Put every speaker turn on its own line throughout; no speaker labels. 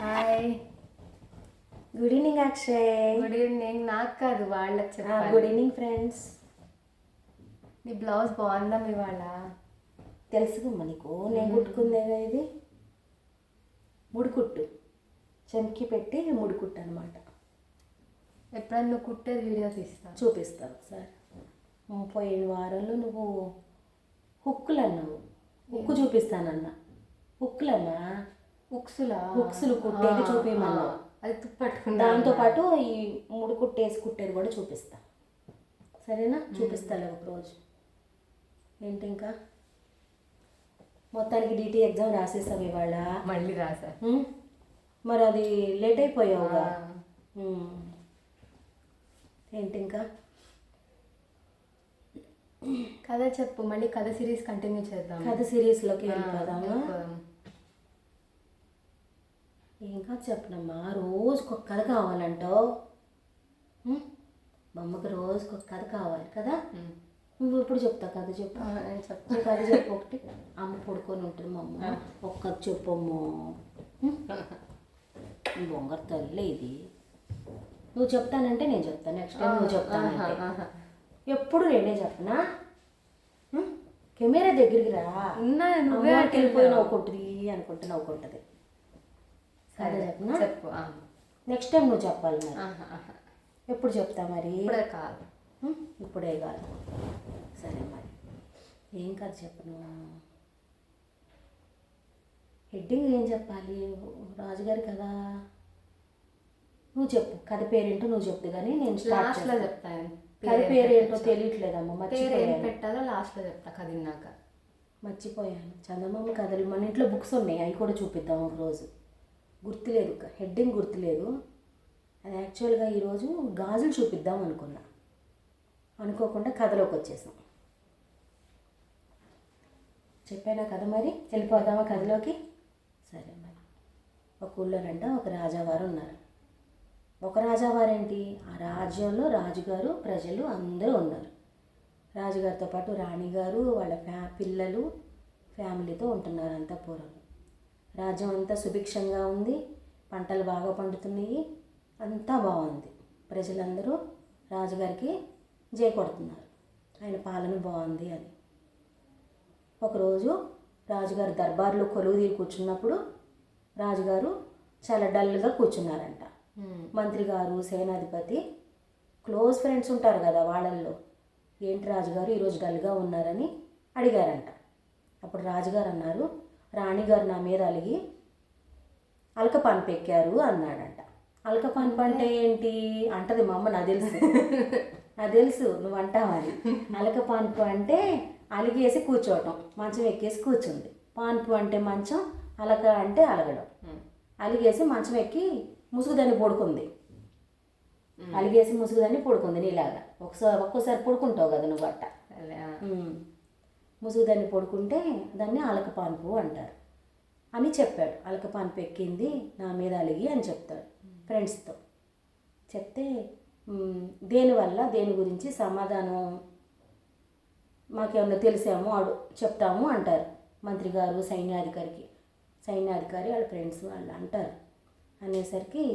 Hi.
Good evening Akshay.
Good evening. నాకు కాదు వాళ్ళకి చెప్పాలి.
Good evening friends.
నీ బ్లౌజ్ బాగుందా ఇవాళ?
తెలుసుకమ్మా నీకు, నేను కుట్టుకుందేగా ఇది ముడికుట్టు, చెంకి పెట్టి ముడికుట్టు అనమాట.
ఎప్పుడన్నా నువ్వు కుట్టేది వీడియో తీస్తా,
చూపిస్తాను సార్. పోయిన వారంలో నువ్వు హుక్కులు అన్నావు, హుక్కు చూపిస్తానన్నా. హుక్కులమ్మా, హుక్స్లు కుట్టేది చూపించమన్నావు.
అది తుప్పట్టుకున్నా.
దాంతోపాటు ఈ ముడికుట్టేసి కుట్టేది కూడా చూపిస్తా, సరేనా? చూపిస్తాలే ఒకరోజు. ఏంటి ఇంకా మొత్తానికి డిటి ఎగ్జామ్ రాసేసావు ఇవాళ?
మళ్ళీ రాసా.
మరి అది లేట్ అయిపోయావుగా. ఏంటి ఇంకా
కథ చెప్పు. మళ్ళీ కథ సిరీస్ కంటిన్యూ చేద్దాం.
కథ సిరీస్లోకి వెళ్ళిపోదామా? ఇంకా చెప్పనమ్మా, రోజుకు ఒక కథ కావాలంటావు. బొమ్మకి రోజుకు ఒక కథ కావాలి కదా. నువ్వు ఎప్పుడు చెప్తావు కథ? చెప్పు.
నేను చెప్తాను.
కథ చెప్పు ఒకటి. అమ్మ పడుకొని ఉంటుంది మా అమ్మ, ఒక కథ చెప్పమ్మా. బొంగర్ తల్లి ఇది. నువ్వు చెప్తానంటే నేను చెప్తాను, నెక్స్ట్ టైం నువ్వు చెప్తానంటే. ఎప్పుడు నేనే చెప్పనా? కెమెరా దగ్గరికి రా.
నువ్వే
వెళ్ళిపోయి నవ్వుకుంటుంది అనుకుంటే నవ్వుకుంటుంది. సరే చెప్పనా?
చెప్పు.
నెక్స్ట్ టైం నువ్వు చెప్పాలి. మరి ఎప్పుడు చెప్తా? మరి
ఇప్పుడే కాదు.
ఇప్పుడే కాదు. సరే మరి ఏం కాదు చెప్పను. హెడ్డింగ్ ఏం చెప్పాలి? రాజుగారి కదా, నువ్వు చెప్పు. కథ పేరేంటో నువ్వు చెప్తే కానీ నేను
లాస్ట్లో చెప్తాను.
కథ పేరేంటో తెలియట్లేదమ్మా, మర్చిపోయాను.
పెట్టాలో లాస్ట్లో చెప్తా కథ విన్నాక.
మర్చిపోయాను. చందమామ కథలు మన ఇంట్లో బుక్స్ ఉన్నాయి, అవి కూడా చూపిద్దాం ఒకరోజు. గుర్తులేదు, హెడ్డింగ్ గుర్తులేదు. అది యాక్చువల్గా ఈరోజు గాజులు చూపిద్దాం అనుకున్నా, అనుకోకుండా కథలోకి వచ్చేసాం. చెప్పానా కథ? మరి వెళ్ళిపోదామా కథలోకి? సరే మరి. ఒక ఊళ్ళోనంట ఒక రాజావారు ఉన్నారు. ఒక రాజావారు ఏంటి, ఆ రాజ్యంలో రాజుగారు ప్రజలు అందరూ ఉన్నారు. రాజుగారితో పాటు రాణిగారు వాళ్ళ పిల్లలు ఫ్యామిలీతో ఉంటున్నారు అంతా పూర్వం. రాజ్యం అంతా సుభిక్షంగా ఉంది, పంటలు బాగా పండుతున్నాయి, అంతా బాగుంది. ప్రజలందరూ రాజుగారికి జై కొడుతున్నారు, ఆయన పాలన బాగుంది అని. ఒకరోజు రాజుగారు దర్బార్లో కొలువు తీరి కూర్చున్నప్పుడు రాజుగారు చాలా డల్గా కూర్చున్నారంట. మంత్రి గారు, సేనాధిపతి క్లోజ్ ఫ్రెండ్స్ ఉంటారు కదా, వాళ్ళల్లో ఏంటి రాజుగారు ఈరోజు డల్గా ఉన్నారని అడిగారంట. అప్పుడు రాజుగారు అన్నారు, రాణిగారు నా మీద అలిగి అలకపాన్పు ఎక్కారు అన్నాడంట. అలకపాన్పు అంటే ఏంటి అంటది మా అమ్మ, నాకు తెలుసు. నాకు తెలుసు నువ్వు అంటావని. అలకపాన్పు అంటే అలిగేసి కూర్చోవటం, మంచం ఎక్కేసి కూర్చుంది. పాన్పు అంటే మంచం, అలక అంటే అలగడం. అలిగేసి మంచం ఎక్కి ముసుగుదాన్ని పడుకుంది. అలిగేసి ముసుగుదాన్ని పడుకుంది నీలాగా. ఒక్కోసారి పడుకుంటావు కదా నువ్వు అట్ట. ముసుగుదాన్ని పడుకుంటే దాన్ని అలకపాన్పు అంటారు అని చెప్పాడు. అలకపాన్పు ఎక్కింది నా మీద అలిగి అని చెప్తాడు ఫ్రెండ్స్తో. చెప్తే దేనివల్ల దేని గురించి సమాధానం మాకేమన్నా తెలిసామో చెప్తాము అంటారు మంత్రి గారు సైన్యాధికారి వాళ్ళ ఫ్రెండ్స్ వాళ్ళు అంటారు. అనేసరికి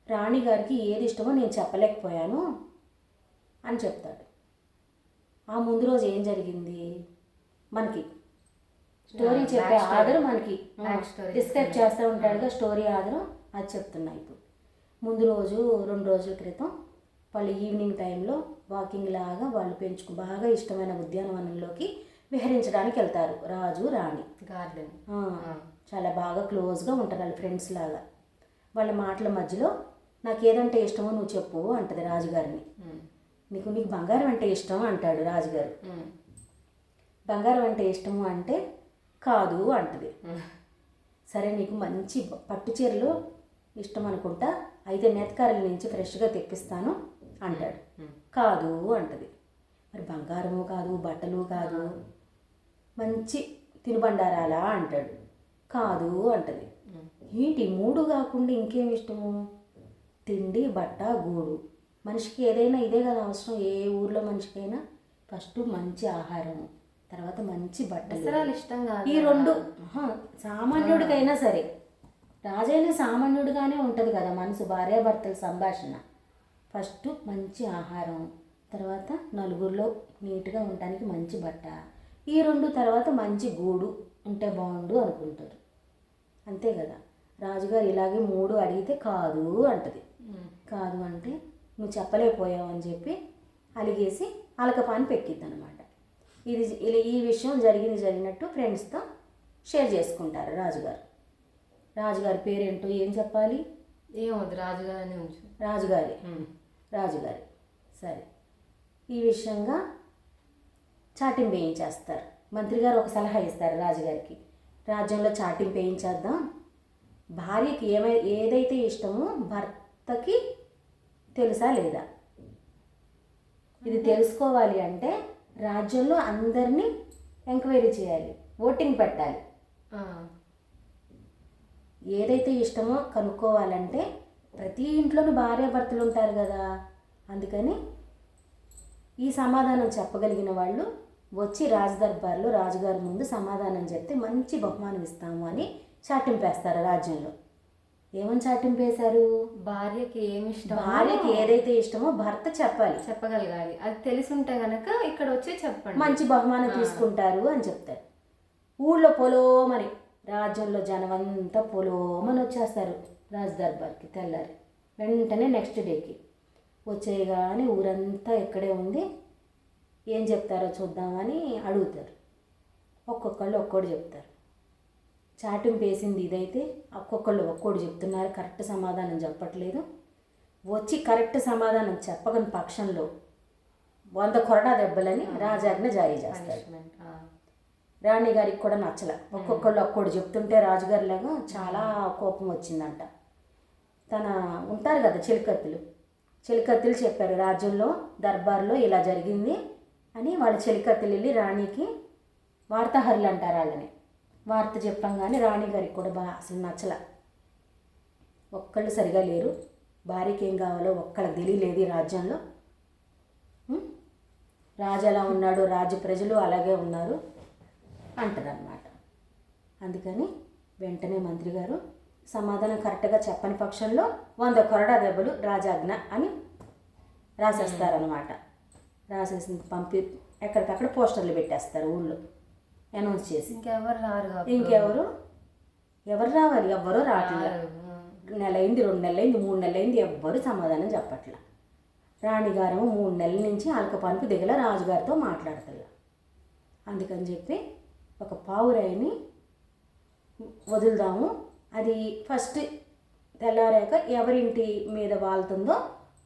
రాణిగారికి ఏది ఇష్టమో నేను చెప్పలేకపోయాను అని చెప్తాడు. ఆ ముందు రోజు ఏం జరిగింది మనకి స్టోరీ చెప్పే ఆధారం మనకి డిస్క్రైబ్ చేస్తూ ఉంటాడుగా, స్టోరీ ఆధారం అది చెప్తున్నా. ఇప్పుడు ముందు రోజు 2 రోజుల క్రితం వాళ్ళు ఈవినింగ్ టైంలో వాకింగ్ లాగా వాళ్ళు బాగా ఇష్టమైన ఉద్యానవనంలోకి విహరించడానికి వెళ్తారు రాజు రాణి.
గార్డెన్
చాలా బాగా క్లోజ్గా ఉంటారు వాళ్ళు ఫ్రెండ్స్ లాగా. వాళ్ళ మాటల మధ్యలో నాకు ఏదంటే ఇష్టమో నువ్వు చెప్పు అంటది రాజుగారిని. నీకు బంగారం అంటే ఇష్టం అంటాడు రాజుగారు. బంగారం అంటే ఇష్టము అంటే కాదు అంటది. సరే నీకు మంచి పట్టు చీరలు ఇష్టం అనుకుంటా, అయితే నెత్కారుల నుంచి ఫ్రెష్గా తెప్పిస్తాను అంటాడు. కాదు అంటది. మరి బంగారము కాదు, బట్టలు కాదు, మంచి తినుబండారాలా అంటాడు. కాదు అంటది. ఏంటి 3 కాకుండా ఇంకేమి ఇష్టము? తిండి, బట్ట, గూడు. మనిషికి ఏదైనా ఇదే కదా అవసరం. ఏ ఊర్లో మనిషికైనా ఫస్ట్ మంచి ఆహారం, తర్వాత మంచి బట్టలు.
ఇష్టం కాదు
ఈ 2 సామాన్యుడికైనా సరే రాజైన సామాన్యుడిగానే ఉంటుంది కదా మనసు, భార్యాభర్తల సంభాషణ. ఫస్ట్ మంచి ఆహారం, తర్వాత నలుగురిలో నీట్గా ఉండటానికి మంచి బట్ట, ఈ రెండు తర్వాత మంచి గూడు ఉంటే బాగుండు అనుకుంటారు. అంతే కదా. రాజుగారు ఇలాగే మూడు అడిగితే కాదు అంటది. కాదు అంటే నువ్వు చెప్పలేకపోయావు అని చెప్పి అలిగేసి అలకపాని పెక్కిద్ది అనమాట. ఈ విషయం జరిగినట్టు ఫ్రెండ్స్తో షేర్ చేసుకుంటారు రాజుగారు. రాజుగారి పేరేంటో ఏం చెప్పాలి?
ఏమవుతుంది, రాజుగారిని ఉంచు.
రాజుగారి సరే. ఈ విషయంగా చాటింపు వేయించేస్తారు. మంత్రి గారు ఒక సలహా ఇస్తారు రాజుగారికి, రాజ్యంలో చాటింపు వేయించేద్దాం, భార్యకి ఏదైతే ఇష్టమో భర్తకి తెలుసా లేదా, ఇది తెలుసుకోవాలి అంటే రాజ్యంలో అందరినీ ఎంక్వైరీ చేయాలి, ఓటింగ్ పెట్టాలి. ఏదైతే ఇష్టమో కనుక్కోవాలంటే ప్రతి ఇంట్లోనూ భార్యాభర్తలు ఉంటారు కదా, అందుకని ఈ సమాధానం చెప్పగలిగిన వాళ్ళు వచ్చి రాజదర్బార్లో రాజుగారి ముందు సమాధానం చెప్తే మంచి బహుమానం ఇస్తాము అని చాటింపేస్తారు రాజ్యంలో. ఏమని చాటింపేశారు?
భార్యకి ఏమి ఇష్టం,
భార్యకి ఏదైతే ఇష్టమో భర్త
చెప్పగలగాలి. అది తెలిసి ఉంటే గనక ఇక్కడ వచ్చి చెప్పండి,
మంచి బహుమానం తీసుకుంటారు అని చెప్తారు. ఊళ్ళో పొలోమని, రాజ్యంలో జనమంతా పొలోమని వచ్చేస్తారు రాజదర్బార్కి. తెల్లారి వెంటనే నెక్స్ట్ డేకి వచ్చేయగానే ఊరంతా ఎక్కడే ఉంది, ఏం చెప్తారో చూద్దామని అడుగుతారు. ఒక్కొక్కళ్ళు ఒక్కోడు చెప్తారు. చాటింపు వేసింది ఇదైతే ఒక్కొక్కళ్ళు ఒక్కోడు చెప్తున్నారు, కరెక్ట్ సమాధానం చెప్పట్లేదు. వచ్చి కరెక్ట్ సమాధానం చెప్పగని పక్షంలో 100 కొరడా దెబ్బలని రాజాజ్ఞ జారీ చేస్తారు. రాణి గారికి కూడా నచ్చల, ఒక్కొక్కళ్ళు ఒక్కోడు చెప్తుంటే రాజుగారిలాగా చాలా కోపం వచ్చిందంట. తన ఉంటారు కదా చెలికత్తులు చెప్పారు, రాజ్యంలో దర్బార్లో ఇలా జరిగింది అని. వాళ్ళ చెలికత్తులు వెళ్ళి రాణికి వార్తాహరులు అంటారు వాళ్ళని, వార్త చెప్పంగానే రాణి గారికి కూడా అసలు నచ్చల. ఒక్కళ్ళు సరిగా లేరు, భార్యకి ఏం కావాలో ఒక్కళ్ళకి తెలియలేదు ఈ రాజ్యంలో. రాజు ఎలా ఉన్నాడు, రాజ్య ప్రజలు అలాగే ఉన్నారు అంటారనమాట. అందుకని వెంటనే మంత్రి గారు సమాధానం కరెక్ట్గా చెప్పని పక్షంలో 100 కొరడా దెబ్బలు రాజాజ్ఞ అని రాసేస్తారనమాట. రాసేసి పంపి ఎక్కడికక్కడ పోస్టర్లు పెట్టేస్తారు ఊళ్ళో అనౌన్స్ చేసి. ఎవరు రావాలి, ఎవ్వరూ రావట్లేదు. నెల అయింది, 2 నెలలైంది, 3 నెలలైంది, ఎవ్వరు సమాధానం చెప్పట్ల. రాణిగారేమో 3 నెలల నుంచి అలకపానికి దిగల రాజుగారితో మాట్లాడతల. అందుకని చెప్పి ఒక పావురాయిని వదులుదాము, అది ఫస్ట్ తెల్లారాక ఎవరింటి మీద వాళ్తుందో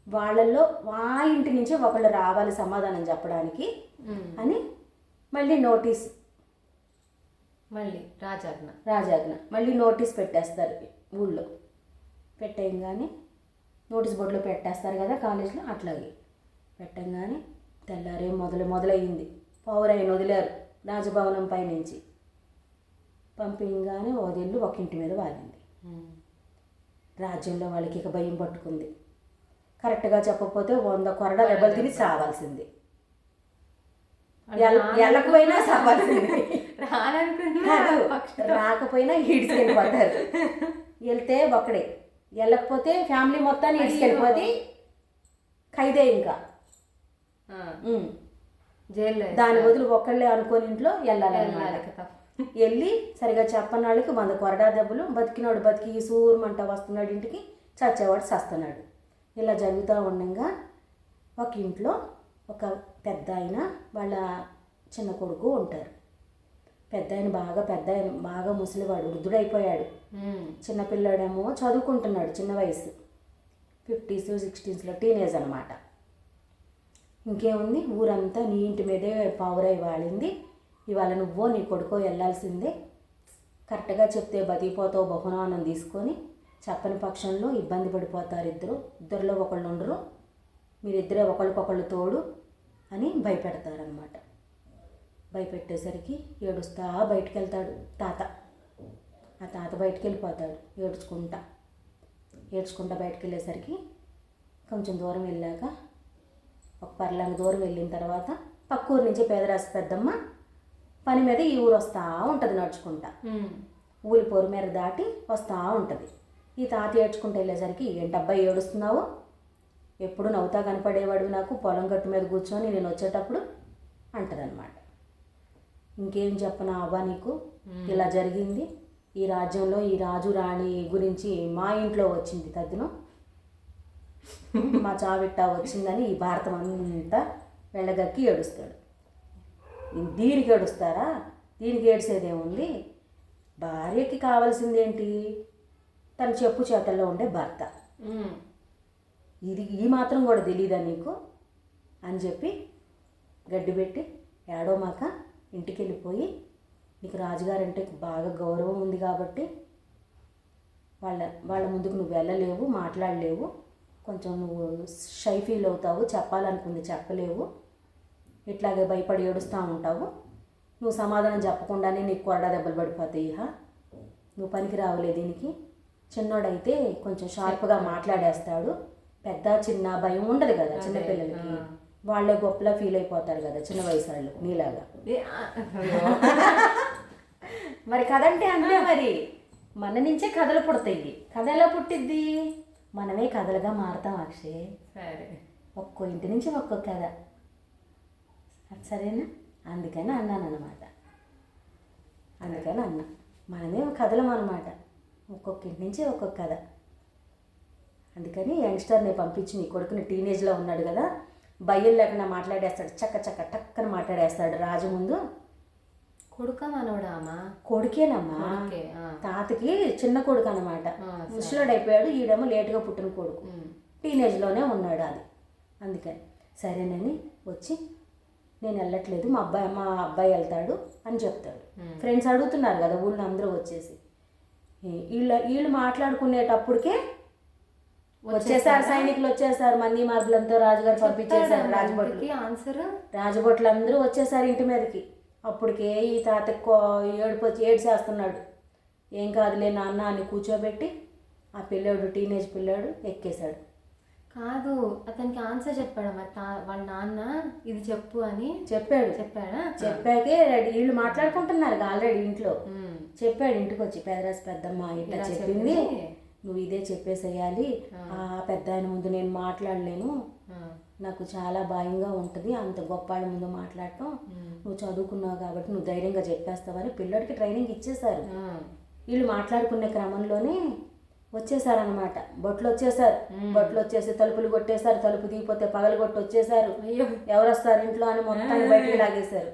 వాళ్ళల్లో ఆ ఇంటి నుంచి ఒకళ్ళు రావాలి సమాధానం చెప్పడానికి అని మళ్ళీ నోటీస్,
మళ్ళీ
రాజాజ్ఞ మళ్ళీ నోటీస్ పెట్టేస్తారు ఊళ్ళో. పెట్టేయంగానే నోటీస్ బోర్డులో పెట్టేస్తారు కదా కాలేజీలో, అట్లాగే పెట్టంగానే తెల్లారే మొదలయ్యింది. పౌరాయిని వదిలారు రాజభవనం పైనుంచి. పంపించగానే వదిలి ఒక ఇంటి మీద వాలింది. రాజ్యంలో వాళ్ళకి ఇక భయం పట్టుకుంది. కరెక్ట్గా చెప్పకపోతే 100 కొరడా దెబ్బలు తిని చావాల్సింది, వెళ్ళకపోయినా చావాల్సింది. రాకపోయినా ఈడ్చుకెళ్ళిపోతారు. వెళ్తే ఒక్కడే, వెళ్ళకపోతే ఫ్యామిలీ మొత్తాన్ని ఈడ్చుకెళ్ళిపోతే ఖైదే. ఇంకా
జైల్లో
దాని బదులు ఒక్కళ్ళే అనుకోని ఇంట్లో వెళ్ళాలన్నమాట. వెళ్ళి సరిగా చెప్పని వాళ్ళకి 100 కొరడా దెబ్బలు, బతికినాడు బతికి సూర్మంట వస్తున్నాడు ఇంటికి, చచ్చేవాడు చస్తున్నాడు. ఇలా జరుగుతూ ఉండగా ఒక ఇంట్లో ఒక పెద్ద ఆయన వాళ్ళ చిన్న కొడుకు ఉంటారు. పెద్ద ఆయన బాగా ముసలివాడు, వృద్ధుడైపోయాడు. చిన్నపిల్లాడేమో చదువుకుంటున్నాడు, చిన్న వయసు, 50s 60s టీనేజ్ అనమాట. ఇంకేముంది, ఊరంతా నీ ఇంటి మీదే పావురాయి వాడింది, ఇవాళ నువ్వో నీ కొడుకో వెళ్ళాల్సిందే, కరెక్ట్గా చెప్తే బతికిపోతావు బహుమానం తీసుకొని, చెప్పని పక్షంలో ఇబ్బంది పడిపోతారు ఇద్దరిలో ఒకళ్ళు ఉండరు, మీరిద్దరే ఒకళ్ళకొకళ్ళు తోడు అని భయపెడతారనమాట. భయపెట్టేసరికి ఏడుస్తా బయటికి వెళ్తాడు తాత. ఆ తాత బయటికి వెళ్ళిపోతాడు ఏడ్చుకుంటా బయటికి వెళ్ళేసరికి కొంచెం దూరం వెళ్ళాక, ఒక పర్లాంగ దూరం వెళ్ళిన తర్వాత పక్క ఊరు నుంచి పేదరాశి పెద్దమ్మ పని మీద ఈ ఊరు వస్తూ ఉంటుంది నడుచుకుంటా. ఊలి పొరుమేర దాటి వస్తూ ఉంటుంది. ఈ తాత ఏడ్చుకుంటూ వెళ్ళేసరికి, ఏంటబ్బాయి ఏడుస్తున్నావు, ఎప్పుడు నవ్వుతా కనపడేవాడు నాకు పొలం గట్టు మీద కూర్చొని నేను వచ్చేటప్పుడు అంటదనమాట. ఇంకేం చెప్పనా అవ్వ నీకు, ఇలా జరిగింది, ఈ రాజ్యంలో ఈ రాజు రాణి గురించి మా ఇంట్లో వచ్చింది తద్దినం, మా చావిట్టా వచ్చిందని ఈ భారతం అంతా వెళ్ళగక్కి ఏడుస్తాడు. దీనికి ఏడుస్తారా, దీనికి ఏడ్చేదేముంది, భార్యకి కావాల్సింది ఏంటి, తన చెప్పు చేతల్లో ఉండే భర్త. ఇది ఈ మాత్రం కూడా తెలీదా నీకు అని చెప్పి గడ్డి పెట్టి ఏడోమాక ఇంటికి వెళ్ళిపోయి, నీకు రాజుగారంటే బాగా గౌరవం ఉంది కాబట్టి వాళ్ళ ముందుకు నువ్వు వెళ్ళలేవు, మాట్లాడలేవు, కొంచెం నువ్వు షై ఫీల్ అవుతావు, చెప్పాలనుకుంది చెప్పలేవు, ఇట్లాగే భయపడి ఏడుస్తూ ఉంటావు, నువ్వు సమాధానం చెప్పకుండానే నీకు కొరడా దెబ్బలు పడిపోతాయి, నువ్వు పనికి రావలే దీనికి, చిన్నోడైతే కొంచెం షార్ప్గా మాట్లాడేస్తాడు, పెద్ద చిన్న భయం ఉండదు కదా చిన్నపిల్లలకి, వాళ్ళే గొప్పలా ఫీల్ అయిపోతారు కదా చిన్న వయసు వాళ్ళు నీలాగా. మరి కథ అంటే అంతే, మరి మన నుంచే కథలు పుడతాయి. కథ ఎలా పుట్టిద్ది, మనమే కథలుగా మారుతాం అక్షయ్.
సరే,
ఒక్కో ఇంటి నుంచి ఒక్కో కథ, సరేనా? అందుకని అన్నాను అనమాట, అందుకని అన్నా మనమే కథలం అనమాట, ఒక్కొక్క ఇంటి నుంచి ఒక్కొక్క కథ. అందుకని యంగ్స్టర్ని పంపించి నీ కొడుకుని టీనేజ్లో ఉన్నాడు కదా, భయం లేకుండా మాట్లాడేస్తాడు, చక్క చక్క టక్కన మాట్లాడేస్తాడు రాజు ముందు.
కొడుకా మనవడా అమ్మా?
కొడుకేనమ్మా, తాతకి చిన్న కొడుకు అనమాట, ముసలాడు అయిపోయాడు, ఈడేమో లేటుగా పుట్టిన కొడుకు, టీనేజ్లోనే ఉన్నాడు అది. అందుకని సరేనని వచ్చి, నేను వెళ్ళట్లేదు, మా అబ్బాయి వెళ్తాడు అని చెప్తాడు. ఫ్రెండ్స్ అడుగుతున్నారు కదా ఊళ్ళో అందరూ వచ్చేసి, వీళ్ళు మాట్లాడుకునేటప్పటికే వచ్చేసారు, సైనికులు వచ్చేసారు, మంది మార్పులంతా రాజుగారు పంపించేశారు, రాజభట్లు అందరూ వచ్చేసారు ఇంటి మీదకి. అప్పటికే ఈ తాతకు ఏడ్చేస్తున్నాడు, ఏం కాదులే నాన్న అని కూర్చోబెట్టి ఆ పిల్లోడు టీనేజ్ పిల్లోడు ఎక్కేశాడు.
కాదు, అతనికి ఆన్సర్ చెప్పాడు మరి వాళ్ళ నాన్న, ఇది చెప్పు అని చెప్పాడా?
చెప్పాకే వీళ్ళు మాట్లాడుకుంటున్నారు ఆల్రెడీ ఇంట్లో. చెప్పాడు ఇంటికి వచ్చి, పెదరాసి పెద్దమ్మ ఇట్లా చెప్పింది, నువ్వు ఇదే చెప్పేసేయాలి, ఆ పెద్ద ఆయన ముందు నేను మాట్లాడలేను, నాకు చాలా భయంగా ఉంటుంది అంత గొప్ప వాళ్ళ ముందు మాట్లాడటం, నువ్వు చదువుకున్నావు కాబట్టి నువ్వు ధైర్యంగా చెప్పేస్తావని పిల్లడికి ట్రైనింగ్ ఇచ్చేశారు. వీళ్ళు మాట్లాడుకునే క్రమంలోనే వచ్చేసారనమాట, బొట్లు వచ్చేసి తలుపులు కొట్టేశారు, తలుపు దిగిపోతే పగలు కొట్టి వచ్చేసారు, ఎవరు వస్తారు ఇంట్లో అని మొత్తాన్ని బయటికి లాగేశారు.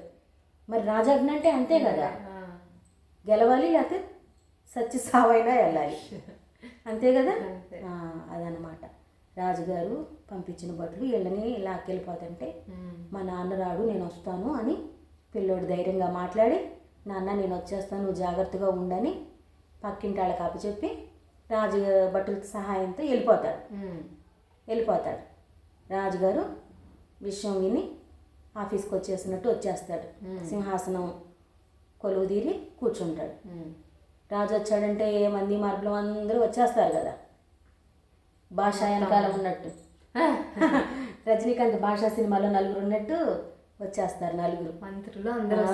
మరి రాజాజ్ఞ అంటే అంతే కదా, గెలవాలి లేకపోతే సచ్చి సావైనా వెళ్ళాలి, అంతే కదా. అదనమాట, రాజుగారు పంపించిన బట్టలు వీళ్ళని లాక్కెళ్ళిపోతుంటే, మా నాన్న రాడు నేను వస్తాను అని పిల్లోడు ధైర్యంగా మాట్లాడి, నాన్న నేను వచ్చేస్తాను నువ్వు జాగ్రత్తగా ఉండని పక్కింటి వాళ్ళకి అప్పచెప్పి రాజు భటుల సహాయంతో వెళ్ళిపోతాడు. రాజుగారు విషయం విని ఆఫీస్కి వచ్చేస్తాడు, సింహాసనం కొలువు తీరి కూర్చుంటాడు. రాజు వచ్చాడంటే మంది మార్పులు అందరూ వచ్చేస్తారు కదా, భాషా వెనకాల ఉన్నట్టు రజనీకాంత్ భాషా సినిమాలో నలుగురు ఉన్నట్టు వచ్చేస్తారు, నలుగురు
మంత్రులు అందరూ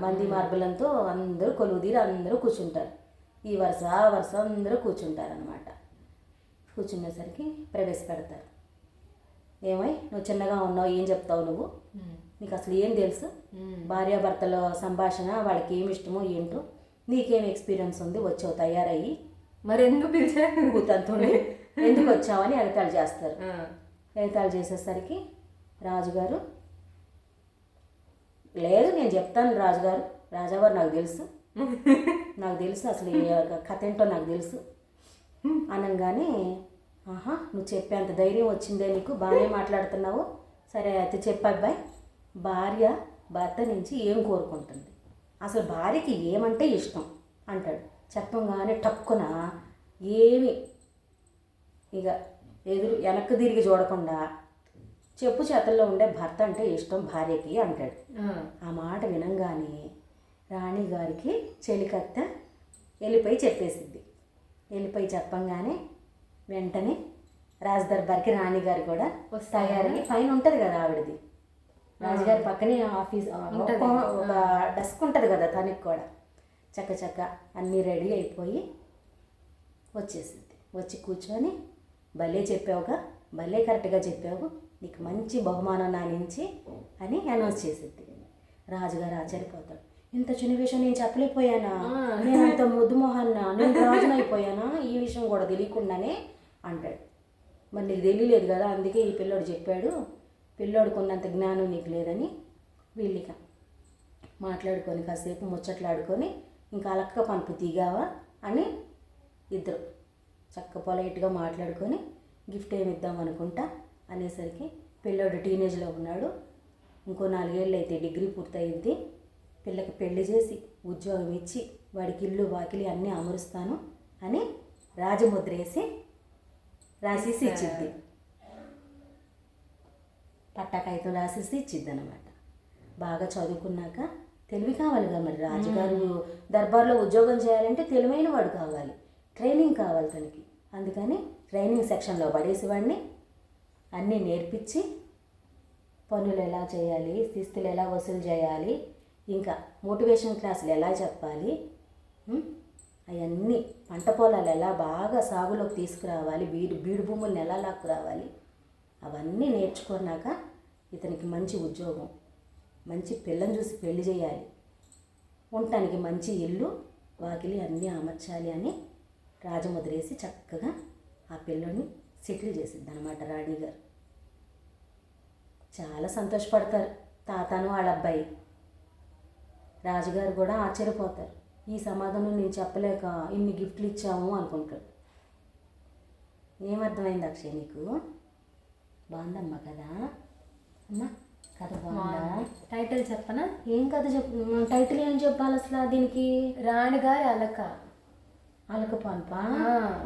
మంది మార్బులంతో అందరూ కొలువు తీరి అందరూ కూర్చుంటారు, ఈ వరుస అందరూ కూర్చుంటారనమాట. కూర్చునేసరికి ప్రవేశపెడతారు. ఏమై నువ్వు చిన్నగా ఉన్నావు, ఏం చెప్తావు నువ్వు, నీకు అసలు ఏం తెలుసు, భార్యాభర్తల సంభాషణ వాళ్ళకి ఏమి ఇష్టమో ఏంటో, నీకేం ఎక్స్పీరియన్స్ ఉంది, వచ్చావు తయారయ్యి,
మరి ఎందుకు పిలిచారు
కూతంతుండి ఎందుకు వచ్చావని ఎగతాళి చేస్తారు. ఎగతాళి చేసేసరికి రాజుగారు, లేదు నేను చెప్తాను రాజుగారు, రాజావారు నాకు తెలుసు అసలు కథ ఏంటో నాకు తెలుసు అనగానే, ఆహా నువ్వు చెప్పేంత ధైర్యం వచ్చిందే నీకు, బాగానే మాట్లాడుతున్నావు, సరే అయితే చెప్పబ్బాయి, భార్య భర్త నుంచి ఏం కోరుకుంటుంది, అసలు భార్యకి ఏమంటే ఇష్టం అంటాడు. చెప్పంగానే టక్కున ఏమి ఇక వెనక్కి తిరిగి చూడకుండా, చెప్పు చేతల్లో ఉండే భర్త అంటే ఇష్టం భార్యకి అంటాడు. ఆ మాట వినంగానే రాణిగారికి చెలికత్త వెళ్ళిపోయి చెప్పేసిద్ది. వెళ్ళిపోయి చెప్పంగానే వెంటనే రాజదర్బార్కి రాణిగారు కూడా తయారయ్యి, పైన ఉంటుంది కదా ఆవిడది, రాజుగారి పక్కనే ఆఫీస్ ఒక డెస్క్ ఉంటుంది కదా తనకి కూడా, చక్క అన్నీ రెడీ అయిపోయి వచ్చేసింది. వచ్చి కూర్చొని భలే చెప్పావుగా, భలే కరెక్ట్గా చెప్పావు, నీకు మంచి బహుమానం నా నుంచి అని అనౌన్స్ చేసింది. రాజుగారు ఆశ్చర్యపోతాడు. ఇంత చిన్న విషయం నేను చెప్పలేకపోయానా, నేను అంత ముద్దు మొహాన్నా, నేను రాజునైపోయానా, ఈ విషయం కూడా తెలియకుండానే అంటాడు. మరి నీకు తెలియలేదు కదా, అందుకే ఈ పిల్లోడు చెప్పాడు, పిల్లోడికి ఉన్నంత జ్ఞానం నీకు లేదని వీళ్ళిక మాట్లాడుకొని కాసేపు ముచ్చట్లాడుకొని ఇంకా అలక్క పనుపు దిగావా అని ఇద్దరు చక్క పొలైట్గా మాట్లాడుకొని గిఫ్ట్ ఏమి ఇద్దాం అనుకుంటా అనేసరికి పిల్లోడు టీనేజ్లో ఉన్నాడు. ఇంకో 4 ఏళ్ళు అయితే డిగ్రీ పూర్తయింది. పిల్లకి పెళ్లి చేసి ఉద్యోగం ఇచ్చి వాడికి ఇల్లు వాకిలి అన్నీ అమరుస్తాను అని రాజముద్ర వేసి రాసేసి ఇచ్చిద్ది. పట్టాకాయతో రాసేసి ఇచ్చిద్ది అనమాట. బాగా చదువుకున్నాక తెలివి కావాలిగా, మరి రాజుగారు దర్బార్లో ఉద్యోగం చేయాలంటే తెలివైన వాడు కావాలి, ట్రైనింగ్ కావాలి తనకి. అందుకని ట్రైనింగ్ సెక్షన్లో పడేసి వాడిని అన్నీ నేర్పించి పనులు ఎలా చేయాలి, శిస్తులు ఎలా వసూలు చేయాలి, ఇంకా మోటివేషన్ క్లాసులు ఎలా చెప్పాలి, అవన్నీ పంట పొలాలు ఎలా బాగా సాగులోకి తీసుకురావాలి, బీడు భూములను ఎలా లాక్కురావాలి, అవన్నీ నేర్చుకున్నాక ఇతనికి మంచి ఉద్యోగం, మంచి పిల్లని చూసి పెళ్లి చేయాలి, ఉండటానికి మంచి ఇల్లు వాకిలి అన్నీ అమర్చాలి అని రాజముద్రేసి చక్కగా ఆ పిల్లని సెటిల్ చేసిద్ది అనమాట రాణిగారు. చాలా సంతోషపడతారు తాతను వాళ్ళ అబ్బాయి. రాజుగారు కూడా ఆశ్చర్యపోతారు, ఈ సమాధానం నేను చెప్పలేక ఇన్ని గిఫ్ట్లు ఇచ్చాము అనుకుంటాడు. ఏమర్థమైంది అక్షయ్ నీకు? బాగుందమ్మా కదా, అమ్మా కథ బాగుందా?
టైటిల్ చెప్పనా?
ఏం కథ చెప్పు, టైటిల్ ఏం చెప్పాలి అసలు దీనికి?
రాణిగారి అలక.
అలక పాన్పా?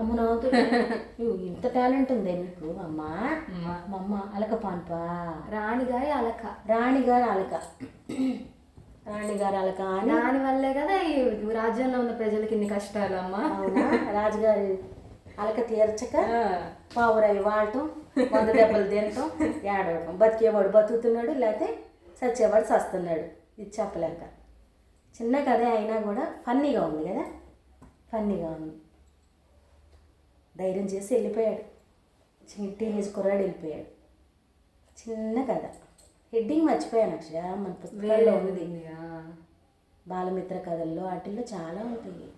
అమ్మ నాకు ఇంత టాలెంట్ ఉందే నీకు అమ్మా. అమ్మ అలక పాన్పా,
రాణిగారి అలక.
రాణిగారి అలక, రాణిగారి అలక అని.
దాని వల్లే కదా ఈ రాజ్యంలో ఉన్న ప్రజలకి ఇన్ని కష్టాలు అమ్మా.
అవునా? రాజుగారి అలక తీర్చక పావురాయి వాడటం, 100 దెబ్బలు తినటం, ఏడవటం, బతికేవాడు బతుకుతున్నాడు, లేకపోతే చచ్చేవాడు చస్తున్నాడు. ఇది చెప్పలేక చిన్న కథే అయినా కూడా ఫన్నీగా ఉంది కదా, ఫన్నీగా ఉంది. ధైర్యం చేసి వెళ్ళిపోయాడు, టీనేజ్ కుర్రాడు వెళ్ళిపోయాడు. చిన్న కథ. హెడ్డింగ్ మర్చిపోయాను అక్షయ, మన పుస్తకాల్లో ఉంది. బాలమిత్ర కథల్లో వాటిల్లో చాలా ఉంటాయి.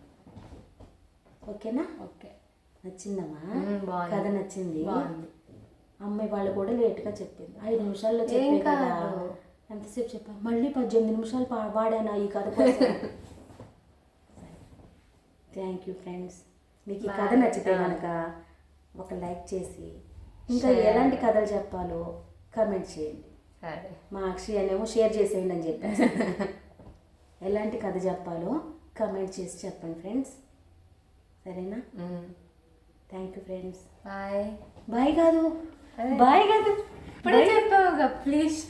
ఓకేనా?
ఓకే.
నచ్చిందమ్మా?
బాగుంది.
కథ నచ్చింది.
బాగుంది.
అమ్మాయి వాళ్ళు కూడా లేట్గా చెప్పింది, 5 నిమిషాల్లో చెప్పే కదా. ఎంతసేపు చెప్పా? మళ్ళీ 18 నిమిషాలు వాడానా ఈ కథ కోసం. Thank you friends. మీకు ఈ కథ నచ్చితే కనుక ఒక లైక్ చేసి ఇంకా ఎలాంటి కథలు చెప్పాలో కామెంట్ చేయండి.
సరే.
మా అక్షయ్ అనేమో షేర్ చేసేయండి అని చెప్పేసి ఎలాంటి కథ చెప్పాలో కామెంట్ చేసి చెప్పండి ఫ్రెండ్స్. సరేనా? Thank you friends.
Bye.
Bye కాదు, బాయ్ కాదు,
ఇప్పుడే చెప్పావుగా ప్లీజ్.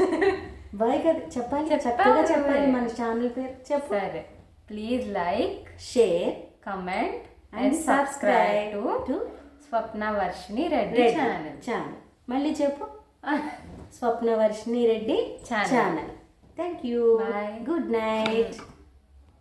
బాయ్ కాదు చెప్పాలి, చక్కగా చెప్పాలి. మన ఛానల్ పేరు చెప్పు.
సరే. Please like,
share,
comment and subscribe to Swapnavarshini Reddy channel.
మళ్ళీ చెప్పు. Swapnavarshini Reddy channel. Thank you.
Bye.
Good night.